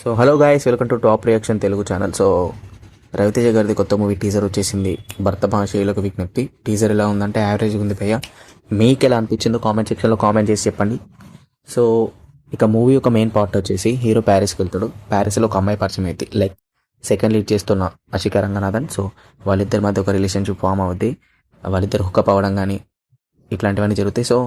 So hello guys, welcome to top reaction Telugu channel. So Ravi Teja గారిది కొత్త movie teaser వచ్చేసింది. భర్త భాషలకు విజ్ఞప్తి. టీజర్ ఎలా ఉందంటే యావరేజ్గా ఉంది భయ్య. మీకు ఎలా అనిపించిందో కామెంట్ సెక్షన్లో కామెంట్ చేసి చెప్పండి. సో ఇక మూవీ యొక్క మెయిన్ పార్ట్ వచ్చేసి హీరో ప్యారిస్కి వెళ్తాడు. ప్యారిస్లో ఒక అమ్మాయి పరిచయం అయితే లైక్ సెకండ్ లీడ్ చేస్తున్న అశిక రంగనాథన్. సో వాళ్ళిద్దరి మధ్య ఒక రిలేషన్షిప్ ఫామ్ అవుద్ది. వాళ్ళిద్దరు హుక్అప్ అవ్వడం కానీ ఇట్లాంటివన్నీ జరుగుతాయి. సో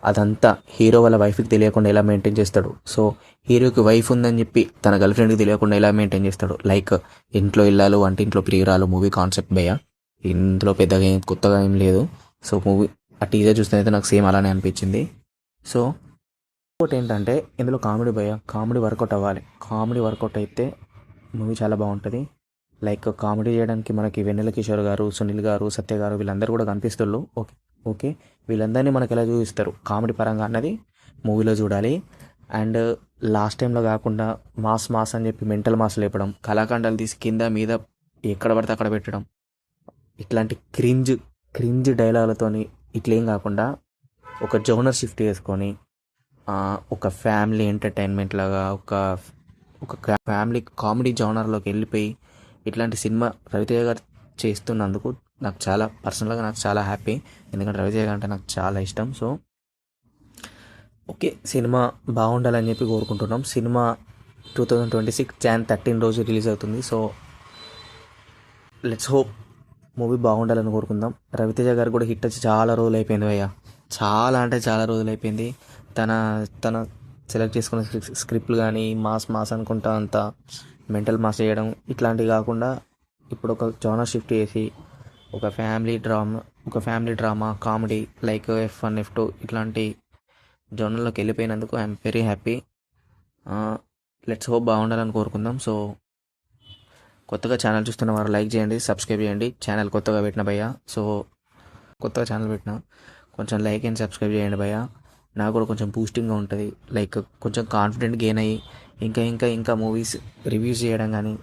అదంతా హీరో వాళ్ళ వైఫ్కి తెలియకుండా ఎలా మెయింటైన్ చేస్తాడు. సో హీరోకి వైఫ్ ఉందని చెప్పి తన గర్ల్ ఫ్రెండ్కి తెలియకుండా ఎలా మెయింటైన్ చేస్తాడు. లైక్ ఇంట్లో ఇల్లాలు వంటింట్లో ప్రియురాలు మూవీ కాన్సెప్ట్ భయ్య. ఇందులో పెద్దగా ఏం కొత్తగా ఏం లేదు. సో మూవీ ఆ టీజర్ చూస్తే నాకు సేమ్ అలానే అనిపించింది. సో ఇంకోటి ఏంటంటే ఇందులో కామెడీ భయ్య, కామెడీ వర్కౌట్ అవ్వాలి. కామెడీ వర్కౌట్ అయితే మూవీ చాలా బాగుంటుంది. లైక్ కామెడీ చేయడానికి మనకి వెన్నెల కిషోర్ గారు, సునీల్ గారు, సత్య గారు వీళ్ళందరూ కూడా కనిపిస్తున్నారు. ఓకే ఓకే వీళ్ళందరినీ మనకు ఎలా చూపిస్తారు కామెడీ పరంగా అన్నది మూవీలో చూడాలి. అండ్ లాస్ట్ టైంలో కాకుండా మాస్ అని చెప్పి మెంటల్ మాస్ లేపడం, కళాఖండాలు తీసి కింద మీద ఎక్కడ పడితే అక్కడ పెట్టడం, ఇట్లాంటి క్రింజ్ డైలాగులతోని ఇట్లేం కాకుండా ఒక జోనర్ షిఫ్ట్ చేసుకొని ఒక ఫ్యామిలీ ఎంటర్టైన్మెంట్ లాగా ఒక ఫ్యామిలీ కామెడీ జోనర్లోకి వెళ్ళిపోయి ఇట్లాంటి సినిమా రవితేజ గారు చేస్తున్నందుకు నాకు చాలా పర్సనల్గా నాకు చాలా హ్యాపీ. ఎందుకంటే రవితేజ గారు అంటే నాకు చాలా ఇష్టం. సో ఓకే సినిమా బాగుండాలని చెప్పి కోరుకుంటున్నాం. సినిమా 2026 Jan 13 రోజు రిలీజ్ అవుతుంది. సో లెట్స్ హోప్ మూవీ బాగుండాలని కోరుకుందాం. రవితేజ గారు కూడా హిట్ వచ్చి చాలా రోజులు అయిపోయింది భయ్య. చాలా అంటే చాలా రోజులు అయిపోయింది. తన తన సెలెక్ట్ చేసుకున్న స్క్రిప్ట్లు కానీ మాస్ అనుకుంటా అంత మెంటల్ మాస్ చేయడం ఇట్లాంటివి కాకుండా ఇప్పుడు ఒక జోనర్ షిఫ్ట్ చేసి ఒక family drama comedy like F1 F2 ఇట్లాంటి జోనర్లోకి వెళ్ళిపోయినందుకు I'm very happy. Let's hope బాగుండాలని కోరుకుందాం. సో కొత్తగా ఛానల్ చూస్తున్న వారు లైక్ చేయండి, సబ్స్క్రైబ్ చేయండి. ఛానల్ కొత్తగా పెట్టిన భయ్య. సో కొత్తగా ఛానల్ పెట్టిన కొంచెం లైక్ అండ్ సబ్స్క్రైబ్ చేయండి భయ్య. నాకు కూడా కొంచెం బూస్టింగ్గా ఉంటుంది. లైక్ కొంచెం కాన్ఫిడెంట్ గెయిన్ అయ్యి ఇంకా మూవీస్ రివ్యూస్ చేయడం కానీ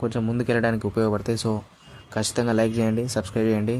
కొంచెం ముందుకు వెళ్ళడానికి ఉపయోగపడతాయి. సో ఖచ్చితంగా లైక్ చేయండి, సబ్స్క్రైబ్ చేయండి.